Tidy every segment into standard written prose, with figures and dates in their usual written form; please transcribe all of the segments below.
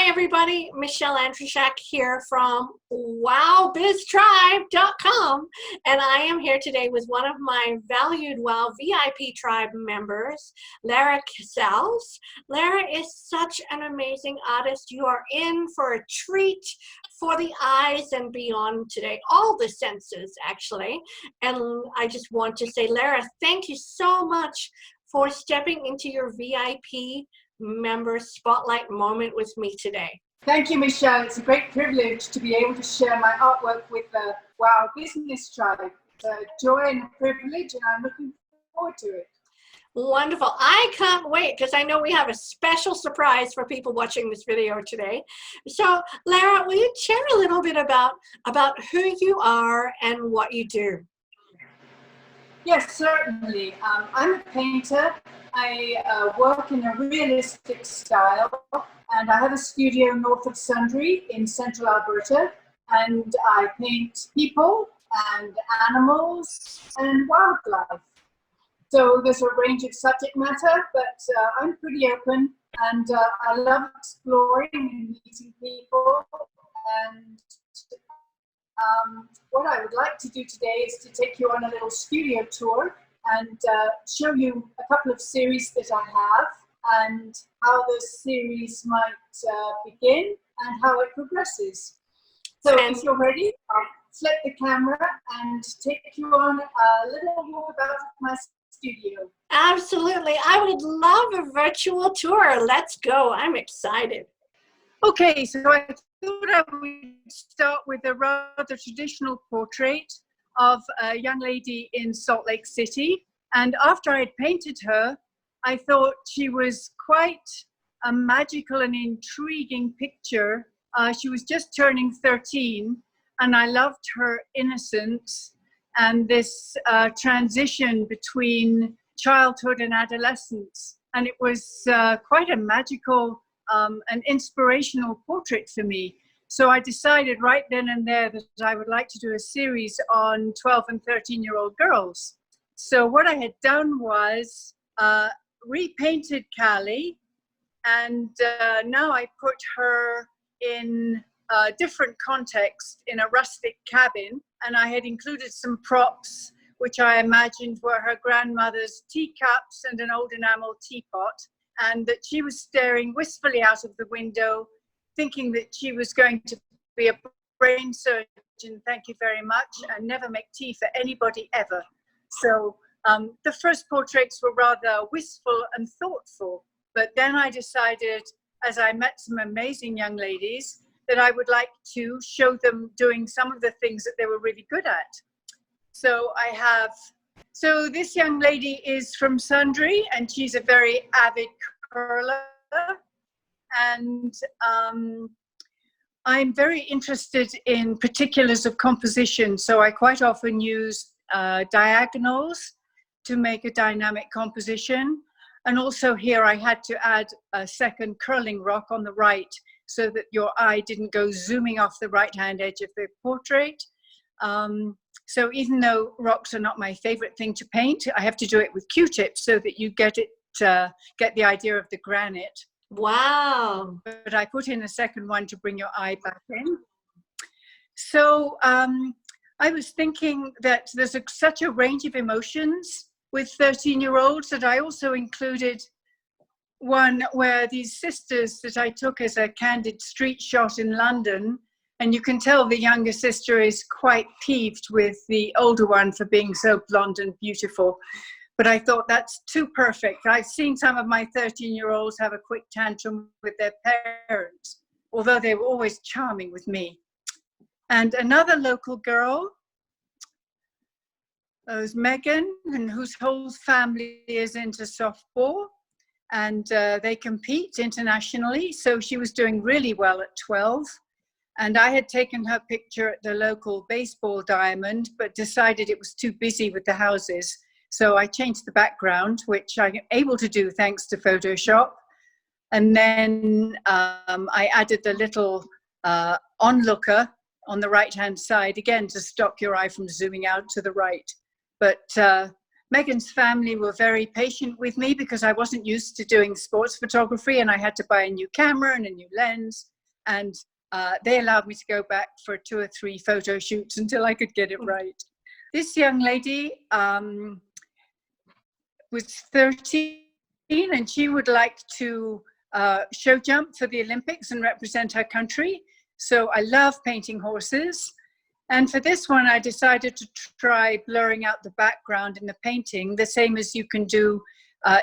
Hi everybody, Michelle Andrushak here from wowbiztribe.com, and I am here today with one of my valued WOW VIP tribe members, Laara Cassells. Laara is such an amazing artist. You are in for a treat for the eyes and beyond today, all the senses actually. And I just want to say, Laara, thank you so much for stepping into your VIP member spotlight moment with me today. Thank you, Michelle. It's a great privilege to be able to share my artwork with the WOW Business Tribe. It's a joy and a privilege, and I'm looking forward to it. Wonderful. I can't wait because I know we have a special surprise for people watching this video today. So, Laara, will you share a little bit about who you are and what you do? Yes, certainly. I'm a painter. I work in a realistic style, and I have a studio north of Sundre in central Alberta, and I paint people and animals and wildlife. So there's a range of subject matter, but I'm pretty open, and I love exploring and meeting people. And what I would like to do today is to take you on a little studio tour and show you a couple of series that I have and how the series might begin and how it progresses. So if you're ready, I'll flip the camera and take you on a little walk about my studio. Absolutely. I would love a virtual tour. Let's go. I'm excited. Okay, so I thought I would start with a rather traditional portrait of a young lady in Salt Lake City. And after I'd painted her, I thought she was quite a magical and intriguing picture. She was just turning 13, and I loved her innocence and this transition between childhood and adolescence. And it was quite a magical an inspirational portrait for me. So I decided right then and there that I would like to do a series on 12 and 13-year-old girls. So what I had done was repainted Callie, and now I put her in a different context in a rustic cabin, and I had included some props which I imagined were her grandmother's teacups and an old enamel teapot, and that she was staring wistfully out of the window, thinking that she was going to be a brain surgeon, thank you very much, and never make tea for anybody ever. So the first portraits were rather wistful and thoughtful, but then I decided, as I met some amazing young ladies, that I would like to show them doing some of the things that they were really good at. So So this young lady is from Sundre, and she's a very avid curler. And I'm very interested in particulars of composition. So I quite often use diagonals to make a dynamic composition. And also here I had to add a second curling rock on the right so that your eye didn't go zooming off the right-hand edge of the portrait. So even though rocks are not my favorite thing to paint, I have to do it with Q-tips so that you get the idea of the granite. Wow. But I put in a second one to bring your eye back in. So I was thinking that there's such a range of emotions with 13-year-olds that I also included one where these sisters that I took as a candid street shot in London. And you can tell the younger sister is quite peeved with the older one for being so blonde and beautiful. But I thought that's too perfect. I've seen some of my 13-year-olds have a quick tantrum with their parents, although they were always charming with me. And another local girl was Megan, and whose whole family is into softball. And they compete internationally. So she was doing really well at 12. And I had taken her picture at the local baseball diamond, but decided it was too busy with the houses. So I changed the background, which I'm able to do thanks to Photoshop. And then I added the little onlooker on the right-hand side, again, to stop your eye from zooming out to the right. But Megan's family were very patient with me because I wasn't used to doing sports photography, and I had to buy a new camera and a new lens. And they allowed me to go back for 2 or 3 photo shoots until I could get it right. This young lady was 13, and she would like to show jump for the Olympics and represent her country. So I love painting horses. And for this one, I decided to try blurring out the background in the painting, the same as you can do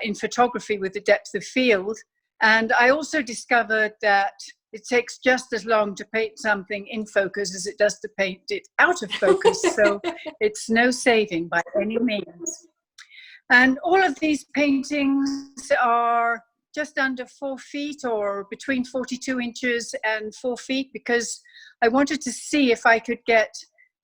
in photography with the depth of field. And I also discovered that it takes just as long to paint something in focus as it does to paint it out of focus. So it's no saving by any means. And all of these paintings are just under 4 feet, or between 42 inches and 4 feet, because I wanted to see if I could get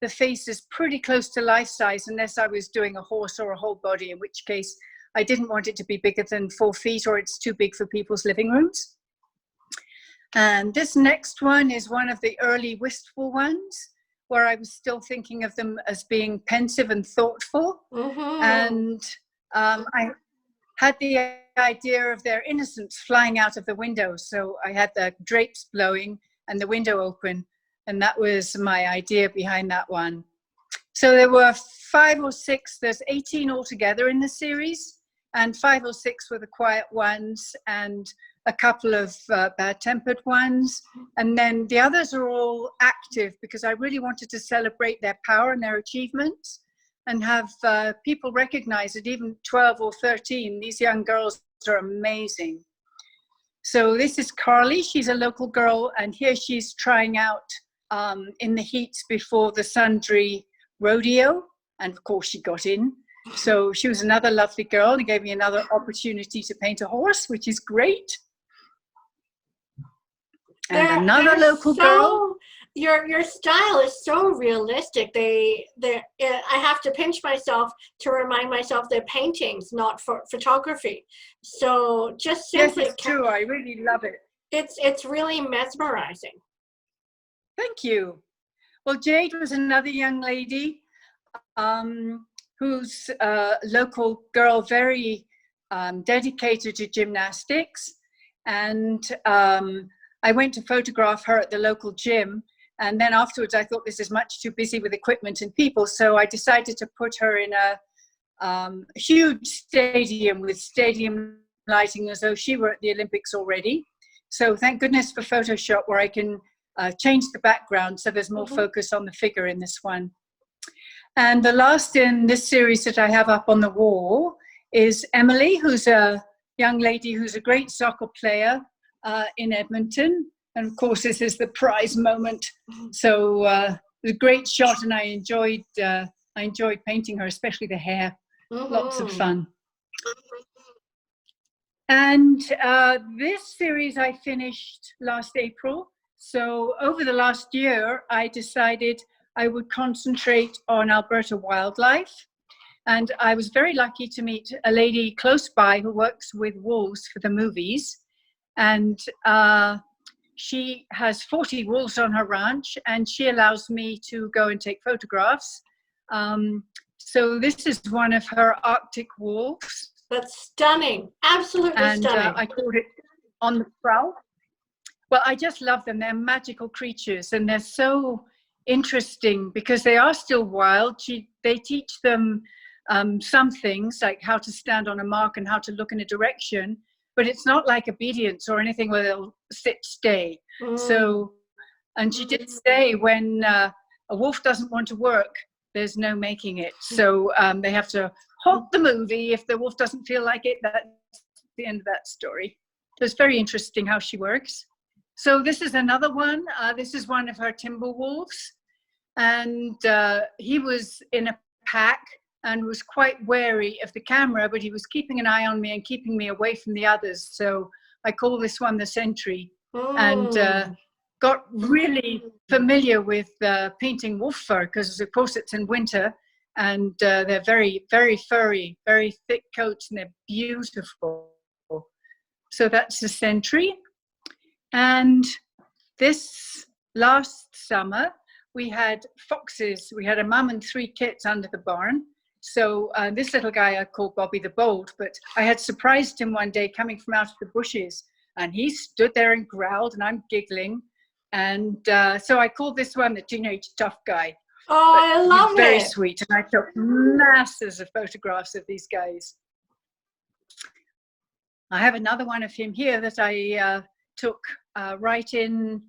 the faces pretty close to life size, unless I was doing a horse or a whole body, in which case I didn't want it to be bigger than 4 feet, or it's too big for people's living rooms. And this next one is one of the early wistful ones, where I was still thinking of them as being pensive and thoughtful. Mm-hmm. And I had the idea of their innocence flying out of the window. So I had the drapes blowing and the window open. And that was my idea behind that one. So there were 5 or 6, there's 18 altogether in the series. And 5 or 6 were the quiet ones, and a couple of bad-tempered ones. And then the others are all active, because I really wanted to celebrate their power and their achievements, and have people recognize that even 12 or 13, these young girls are amazing. So this is Callie. She's a local girl, and here she's trying out in the heats before the Sundry rodeo, and of course she got in. So she was another lovely girl, and gave me another opportunity to paint a horse, which is great. And another local girl. Your style is so realistic. I have to pinch myself to remind myself they're paintings, not for photography. So just simply, yes, it's true. I really love it. It's really mesmerizing. Thank you. Well, Jade was another young lady who's a local girl, very dedicated to gymnastics. And I went to photograph her at the local gym. And then afterwards, I thought this is much too busy with equipment and people. So I decided to put her in a huge stadium with stadium lighting, as though she were at the Olympics already. So thank goodness for Photoshop, where I can change the background so there's more focus on the figure in this one. And the last in this series that I have up on the wall is Emily, who's a young lady who's a great soccer player in Edmonton. And of course, this is the prize moment. So a great shot, and I enjoyed painting her, especially the hair. Lots of fun. And this series I finished last April. So over the last year, I decided I would concentrate on Alberta wildlife. And I was very lucky to meet a lady close by who works with wolves for the movies. And she has 40 wolves on her ranch, and she allows me to go and take photographs. So this is one of her Arctic wolves. That's stunning, absolutely stunning. And I called it On the Prowl. Well, I just love them. They're magical creatures, and they're so interesting because they are still wild. They teach them some things, like how to stand on a mark and how to look in a direction, but it's not like obedience or anything where they'll stay. So, and she did say when a wolf doesn't want to work, there's no making it. So they have to halt the movie if the wolf doesn't feel like it. That's the end of that story. So it's very interesting how she works. So this is another one. This is one of her timber wolves. And he was in a pack and was quite wary of the camera, but he was keeping an eye on me and keeping me away from the others. So I call this one the sentry. And got really familiar with painting wolf fur, because of course it's in winter, and they're very, very furry, very thick coats, and they're beautiful. So that's the sentry. And this last summer, we had foxes. We had a mum and 3 kits under the barn. So this little guy I called Bobby the Bold, but I had surprised him one day coming from out of the bushes, and he stood there and growled, and I'm giggling. And so I called this one the Teenage Tough Guy. Oh, But I he's love very it. sweet, and I took masses of photographs of these guys. I have another one of him here that I took right in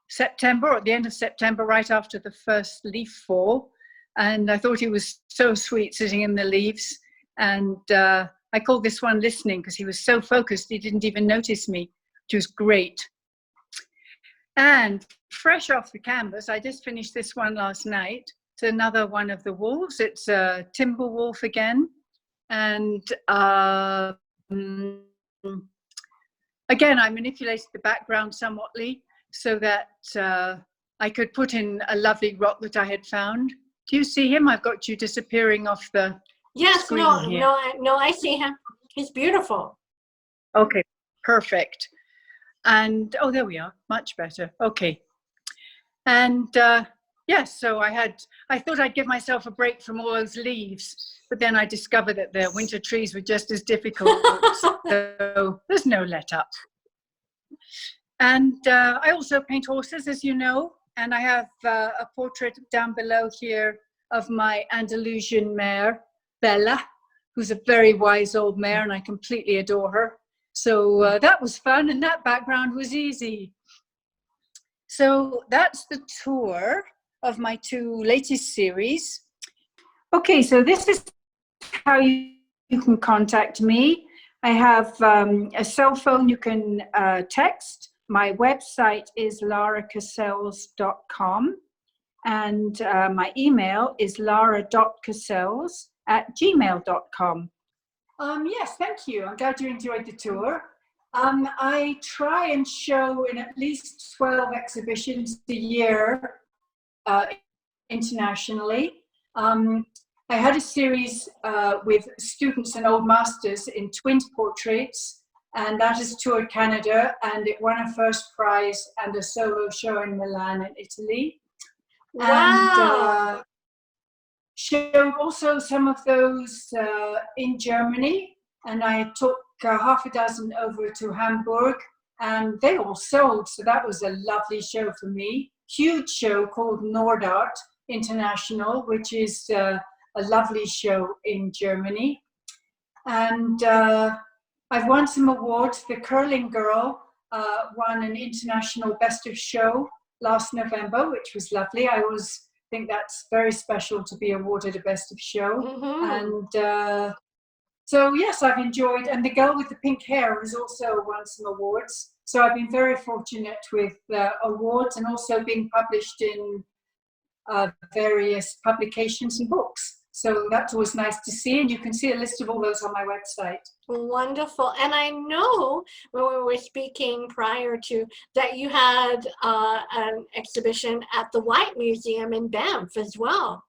September, or at the end of September, right after the first leaf fall. And I thought he was so sweet sitting in the leaves. And I called this one Listening because he was so focused he didn't even notice me, which was great. And fresh off the canvas, I just finished this one last night. It's another one of the wolves. It's a timber wolf again. And again, I manipulated the background somewhatly so that I could put in a lovely rock that I had found. Do you see him? I've got you disappearing off the screen here. No, I see him. He's beautiful. Okay, perfect. And oh, there we are, much better. Okay. And yes, so I thought I'd give myself a break from all those leaves, but then I discovered that the winter trees were just as difficult. So there's no let up. And I also paint horses, as you know, and I have a portrait down below here of my Andalusian mare, Bella, who's a very wise old mare, and I completely adore her. So that was fun, and that background was easy. So that's the tour of my two latest series. Okay, so this is how you can contact me. I have a cell phone you can text. My website is laaracassells.com, and my email is lara.cassells@gmail.com. Yes, thank you. I'm glad you enjoyed the tour. I try and show in at least 12 exhibitions a year internationally. I had a series with students and old masters in twin portraits, and that has toured Canada, and it won a first prize and a solo show in Milan in Italy. Wow. And showed also some of those in Germany, and I took half a dozen over to Hamburg, and they all sold, so that was a lovely show for me. Huge show called Nordart International, which is a lovely show in Germany. And I've won some awards. The Curling Girl won an international best of show last November, which was lovely. I always think that's very special to be awarded a best of show. Mm-hmm. And so yes, I've enjoyed, and the girl with the pink hair has also won some awards. So I've been very fortunate with awards, and also being published in various publications and books. So that's always nice to see, and you can see a list of all those on my website. Wonderful. And I know when we were speaking prior to that, you had an exhibition at the White Museum in Banff as well.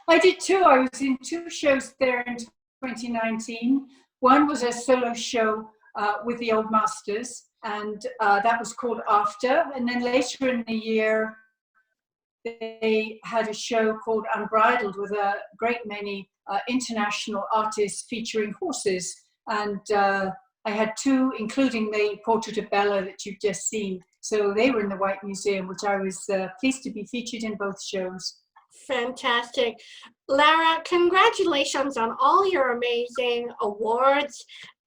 I did too. I was in two shows there in 2019. One was a solo show with the Old Masters, and that was called After. And then later in the year, they had a show called Unbridled with a great many international artists featuring horses. And I had two, including the portrait of Bella that you've just seen. So they were in the White Museum, which I was pleased to be featured in both shows. Fantastic. Laara, congratulations on all your amazing awards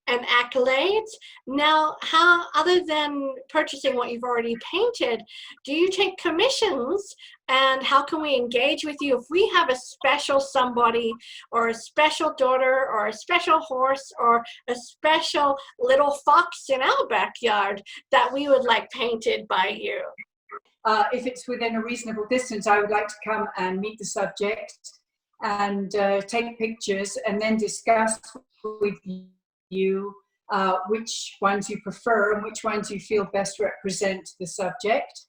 and accolades. Now, how, other than purchasing what you've already painted, do you take commissions, and how can we engage with you if we have a special somebody, or a special daughter, or a special horse, or a special little fox in our backyard that we would like painted by you? If it's within a reasonable distance, I would like to come and meet the subject and take pictures, and then discuss with you which ones you prefer and which ones you feel best represent the subject.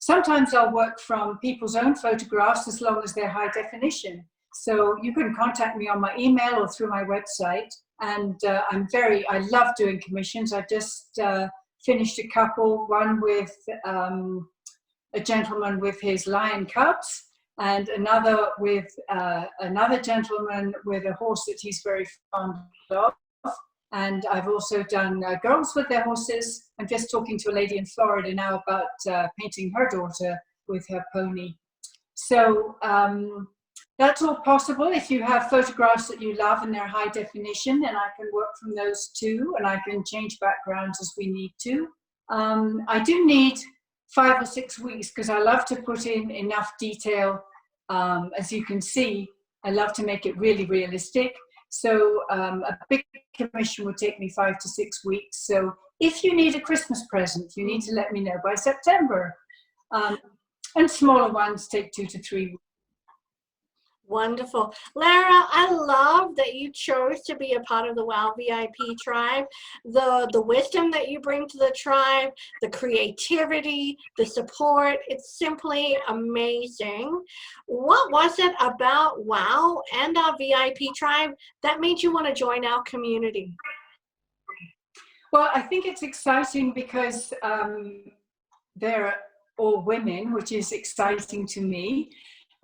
Sometimes I'll work from people's own photographs as long as they're high definition. So you can contact me on my email or through my website. And I love doing commissions. I just finished a couple, one with a gentleman with his lion cubs, and another with another gentleman with a horse that he's very fond of. And I've also done girls with their horses. I'm just talking to a lady in Florida now about painting her daughter with her pony. So that's all possible if you have photographs that you love and they're high definition, and I can work from those too, and I can change backgrounds as we need to. I do need 5 or 6 weeks because I love to put in enough detail. As you can see, I love to make it really realistic. So a big commission would take me 5 to 6 weeks. So if you need a Christmas present, you need to let me know by September. And smaller ones take 2 to 3 weeks. Wonderful. Laara, I love that you chose to be a part of the WOW VIP tribe. The wisdom that you bring to the tribe, the creativity, the support, it's simply amazing. What was it about WOW and our VIP tribe that made you want to join our community? Well, I think it's exciting because they're all women, which is exciting to me.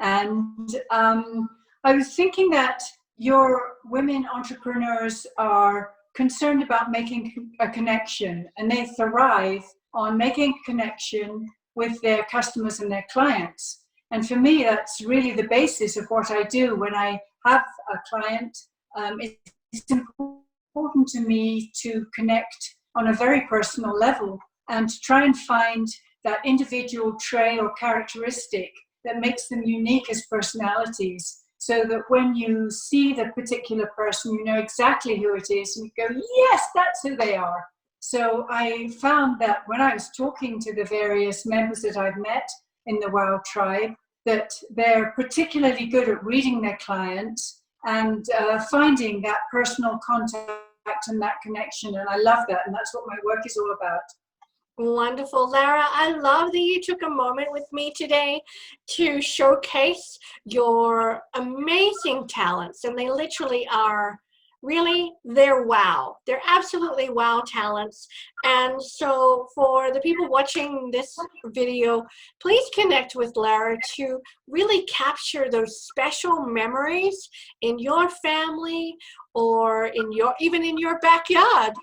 And I was thinking that your women entrepreneurs are concerned about making a connection, and they thrive on making a connection with their customers and their clients. And for me, that's really the basis of what I do when I have a client. It's important to me to connect on a very personal level and to try and find that individual trait or characteristic that makes them unique as personalities, so that when you see the particular person, you know exactly who it is, and you go, yes, that's who they are. So I found that when I was talking to the various members that I've met in the WOW tribe, that they're particularly good at reading their clients and finding that personal contact and that connection. And I love that, and that's what my work is all about. Wonderful. Laara, I love that you took a moment with me today to showcase your amazing talents, and they literally are they're wow. They're absolutely wow talents. And so for the people watching this video, please connect with Laara to really capture those special memories in your family or even in your backyard,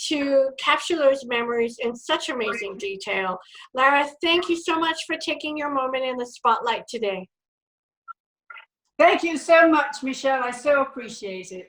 to capture those memories in such amazing detail. Laara, thank you so much for taking your moment in the spotlight today. Thank you so much, Michelle. I so appreciate it.